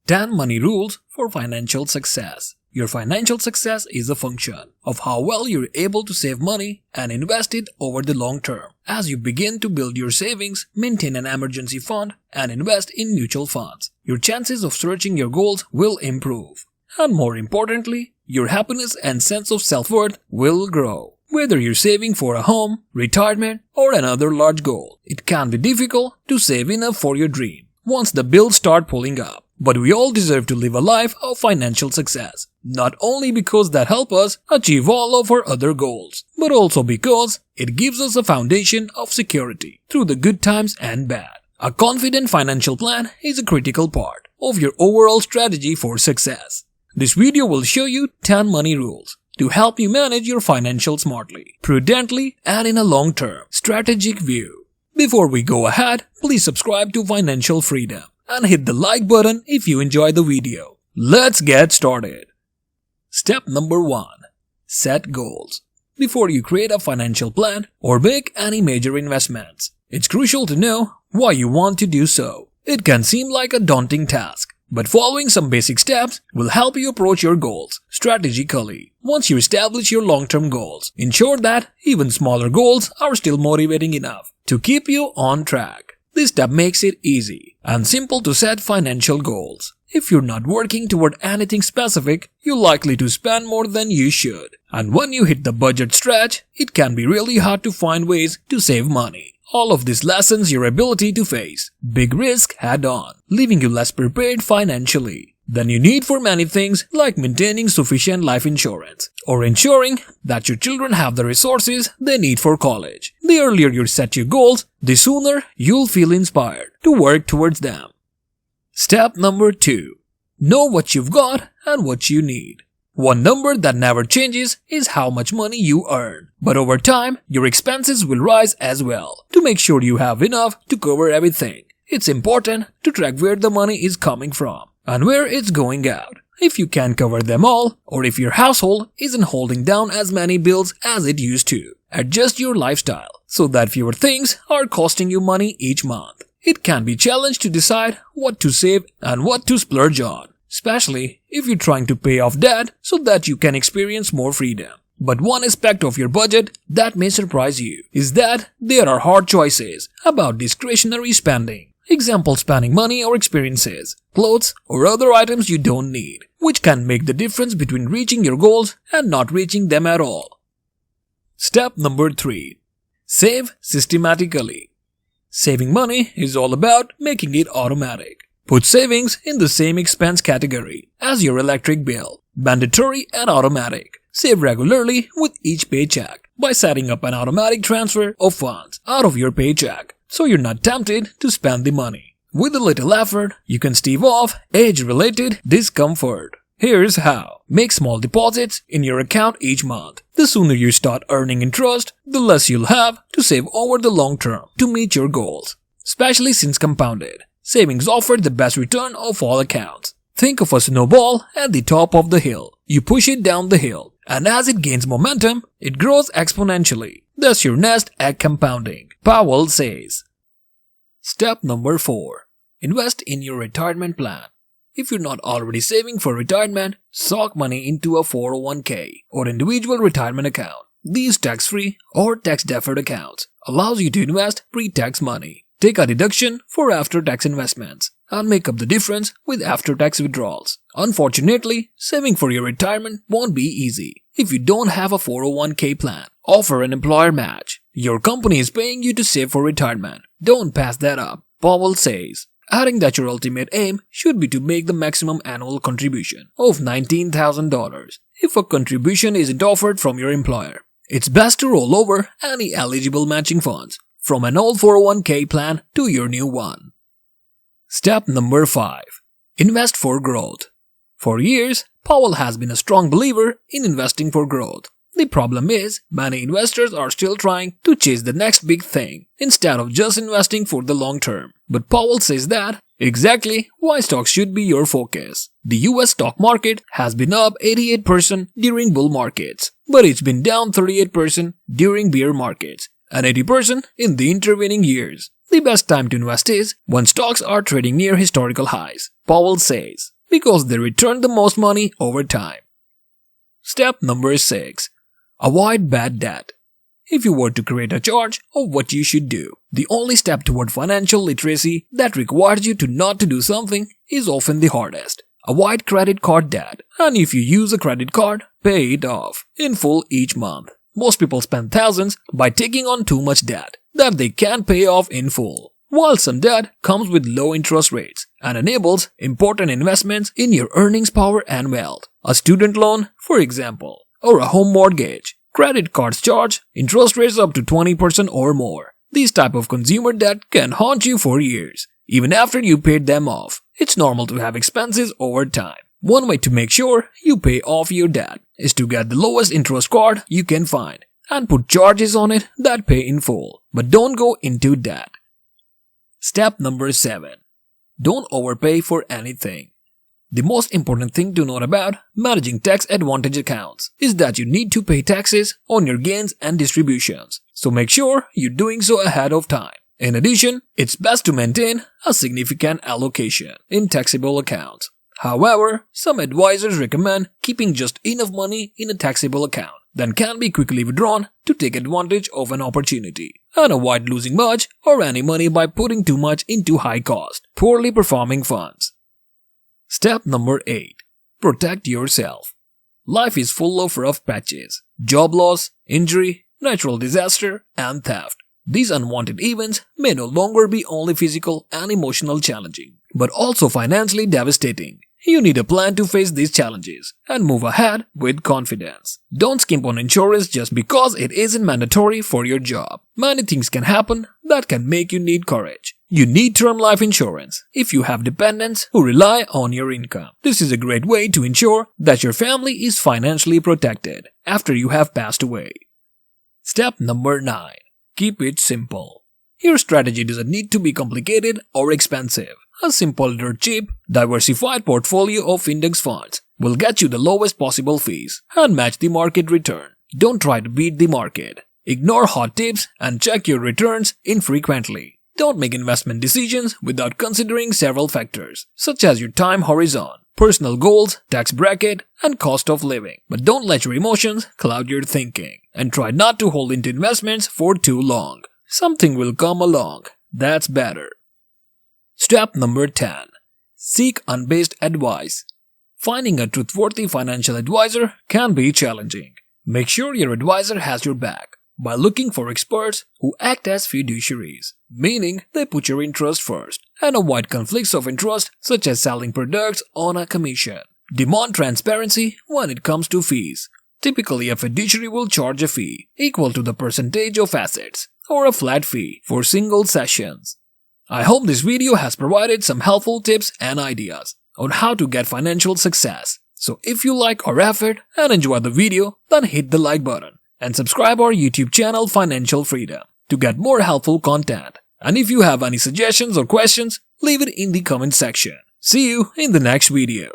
10 money rules for financial success. Your financial success is a function of how well you're able to save money and invest it over the long term. As you begin to build your savings, maintain an emergency fund, and invest in mutual funds, your chances of reaching your goals will improve. And more importantly, your happiness and sense of self-worth will grow. Whether you're saving for a home, retirement, or another large goal, it can be difficult to save enough for your dream once the bills start pulling up. But we all deserve to live a life of financial success, not only because that helps us achieve all of our other goals, but also because it gives us a foundation of security through the good times and bad. A confident financial plan is a critical part of your overall strategy for success. This video will show you 10 money rules to help you manage your financials smartly, prudently, and in a long-term, strategic view. Before we go ahead, please subscribe to Financial Freedom and hit the like button if you enjoyed the video. Let's get started. Step number 1. Set goals. Before you create a financial plan or make any major investments, it's crucial to know why you want to do so. It can seem like a daunting task, but following some basic steps will help you approach your goals strategically. Once you establish your long-term goals, ensure that even smaller goals are still motivating enough to keep you on track. This step makes it easy and simple to set financial goals. If you're not working toward anything specific, you're likely to spend more than you should. And when you hit the budget stretch, it can be really hard to find ways to save money. All of this lessens your ability to face big risk head-on, leaving you less prepared financially than you need for many things like maintaining sufficient life insurance or ensuring that your children have the resources they need for college. The earlier you set your goals, the sooner you'll feel inspired to work towards them. Step number 2. Know what you've got and what you need. One number that never changes is how much money you earn. But over time, your expenses will rise as well. To make sure you have enough to cover everything, it's important to track where the money is coming from and where it's going out. If you can't cover them all, or if your household isn't holding down as many bills as it used to, adjust your lifestyle so that fewer things are costing you money each month. It can be a challenge to decide what to save and what to splurge on, especially if you're trying to pay off debt so that you can experience more freedom. But one aspect of your budget that may surprise you is that there are hard choices about discretionary spending. Example, spending money or experiences, clothes, or other items you don't need, which can make the difference between reaching your goals and not reaching them at all. Step number 3. Save systematically. Saving money is all about making it automatic. Put savings in the same expense category as your electric bill, mandatory and automatic. Save regularly with each paycheck by setting up an automatic transfer of funds out of your paycheck, so you're not tempted to spend the money. With a little effort, you can stave off age-related discomfort. Here's how. Make small deposits in your account each month. The sooner you start earning interest, the less you'll have to save over the long term to meet your goals. Especially since compounded, savings offer the best return of all accounts. Think of a snowball at the top of the hill. You push it down the hill, and as it gains momentum, it grows exponentially. Thus your nest egg compounding, Powell says. Step number 4. Invest in your retirement plan. If you're not already saving for retirement, sock money into a 401k or individual retirement account. These tax-free or tax-deferred accounts allows you to invest pre-tax money, take a deduction for after-tax investments, and make up the difference with after-tax withdrawals. Unfortunately, saving for your retirement won't be easy if you don't have a 401k plan. Offer an employer match. Your company is paying you to save for retirement. Don't pass that up, Powell says, adding that your ultimate aim should be to make the maximum annual contribution of $19,000. If a contribution isn't offered from your employer, it's best to roll over any eligible matching funds from an old 401k plan to your new one. Step number 5. Invest for growth. For years, Powell has been a strong believer in investing for growth. The problem is, many investors are still trying to chase the next big thing instead of just investing for the long term. But Powell says that exactly why stocks should be your focus. The US stock market has been up 88% during bull markets, but it's been down 38% during bear markets and 80% in the intervening years. The best time to invest is when stocks are trading near historical highs, Powell says. because they return the most money over time. Step number 6. Avoid bad debt. If you were to create a chart of what you should do, the only step toward financial literacy that requires you to not to do something is often the hardest. Avoid credit card debt, and if you use a credit card, pay it off in full each month. Most people spend thousands by taking on too much debt that they can't pay off in full. While some debt comes with low interest rates and enables important investments in your earnings power and wealth, a student loan, for example, or a home mortgage, credit cards charge interest rates up to 20% or more. These type of consumer debt can haunt you for years, even after you paid them off. It's normal to have expenses over time. One way to make sure you pay off your debt is to get the lowest interest card you can find and put charges on it that pay in full, but don't go into debt. Step number 7. Don't overpay for anything. The most important thing to note about managing tax advantage accounts is that you need to pay taxes on your gains and distributions, so make sure you're doing so ahead of time. In addition, it's best to maintain a significant allocation in taxable accounts. However, some advisors recommend keeping just enough money in a taxable account that can be quickly withdrawn to take advantage of an opportunity and avoid losing much or any money by putting too much into high-cost, poorly performing funds. Step number 8. Protect yourself. Life is full of rough patches, job loss, injury, natural disaster, and theft. These unwanted events may no longer be only physical and emotional challenging, but also financially devastating. You need a plan to face these challenges and move ahead with confidence. Don't skimp on insurance just because it isn't mandatory for your job. Many things can happen that can make you need courage. You need term life insurance if you have dependents who rely on your income. This is a great way to ensure that your family is financially protected after you have passed away. Step number 9. Keep it simple. Your strategy doesn't need to be complicated or expensive. A simple dirt cheap, diversified portfolio of index funds will get you the lowest possible fees and match the market return. Don't try to beat the market. Ignore hot tips and check your returns infrequently. Don't make investment decisions without considering several factors, such as your time horizon, personal goals, tax bracket, and cost of living. But don't let your emotions cloud your thinking, and try not to hold into investments for too long. Something will come along that's better. Step number 10. Seek unbiased advice. Finding a trustworthy financial advisor can be challenging. Make sure your advisor has your back by looking for experts who act as fiduciaries, meaning they put your interest first, and avoid conflicts of interest such as selling products on a commission. Demand transparency when it comes to fees. Typically, a fiduciary will charge a fee equal to the percentage of assets or a flat fee for single sessions. I hope this video has provided some helpful tips and ideas on how to get financial success. So if you like our effort and enjoy the video, then hit the like button and subscribe our YouTube channel Financial Freedom to get more helpful content. And if you have any suggestions or questions, leave it in the comment section. See you in the next video.